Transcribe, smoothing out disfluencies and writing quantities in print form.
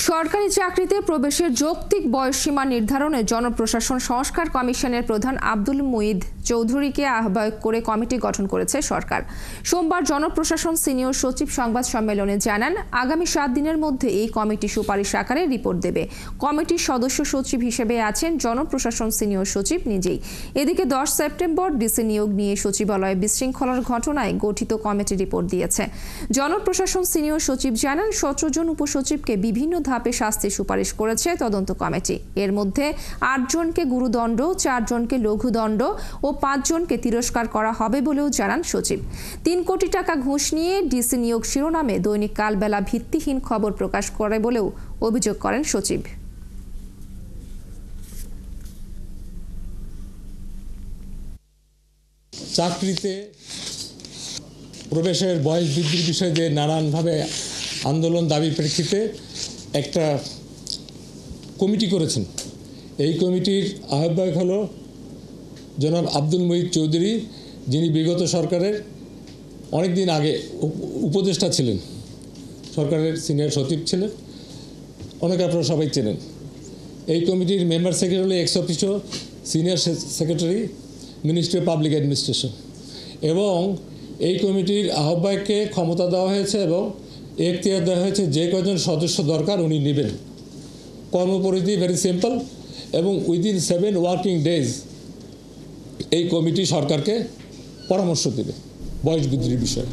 সরকারি চাকরিতে প্রবেশের যৌক্তিক বয়সসীমা নির্ধারণে জনপ্রশাসন সংস্কার কমিশনের প্রধান আব্দুল মুঈদ চৌধুরীকে আহ্বায়ক করে কমিটি গঠন করেছে সরকার। সোমবার জনপ্রশাসন সিনিয়র সচিব সংবাদ সম্মেলনে জানান, আগামী 7 দিনের মধ্যে এই কমিটি সুপারিশ আকারে রিপোর্ট দেবে। কমিটির সদস্য সচিব হিসেবে আছেন জনপ্রশাসন সিনিয়র সচিব নিজেই। এদিকে 10 সেপ্টেম্বর ডিসি নিয়োগ নিয়ে সচিবালয়ে বিশৃঙ্খলার ঘটনায় গঠিত কমিটি রিপোর্ট দিয়েছে। জনপ্রশাসন সিনিয়র সচিব জানান, 17 জন উপসচিবকে বিভিন্ন ধাপে শাস্তির সুপারিশ করেছে তদন্ত কমিটি। এর মধ্যে 8 জনকে গুরুদণ্ড, 4 জনকে লঘুদণ্ড ও 5 জনকে তিরস্কার করা হবে বলেও জানান সচিব। 3 কোটি টাকা ঘুষ নিয়ে ডিসি নিয়োগ শিরোনামে দৈনিক কালবেলা ভিত্তিহীন খবর প্রকাশ করে বলেও অভিযোগ করেন সচিব। চাকরিতে প্রবেশের বয়স বৃদ্ধির বিষয়ে যে নানানভাবে আন্দোলন দাবির প্রেক্ষিতে একটা কমিটি করেছেন। এই কমিটির আহ্বায়ক হলো জনাব আব্দুল মুঈদ চৌধুরী, যিনি বিগত সরকারের অনেক দিন আগে উপদেষ্টা ছিলেন, সরকারের সিনিয়র সচিব ছিলেন, অনেকে আপনারা সবাই চেনেন। এই কমিটির মেম্বার সেক্রেটারি হলো x officio senior secretary, ministry of public administration. এবং এই কমিটির আহ্বায়ককে ক্ষমতা দেওয়া হয়েছে এবং এখতিয়ার দেওয়া হয়েছে যে কজন সদস্য দরকার উনি নেবেন। কর্মপরিধি ভেরি সিম্পল এবং উইদিন 7 ওয়ার্কিং ডেজ এই কমিটি সরকারকে পরামর্শ দেবে বয়স বৃদ্ধির বিষয়ে।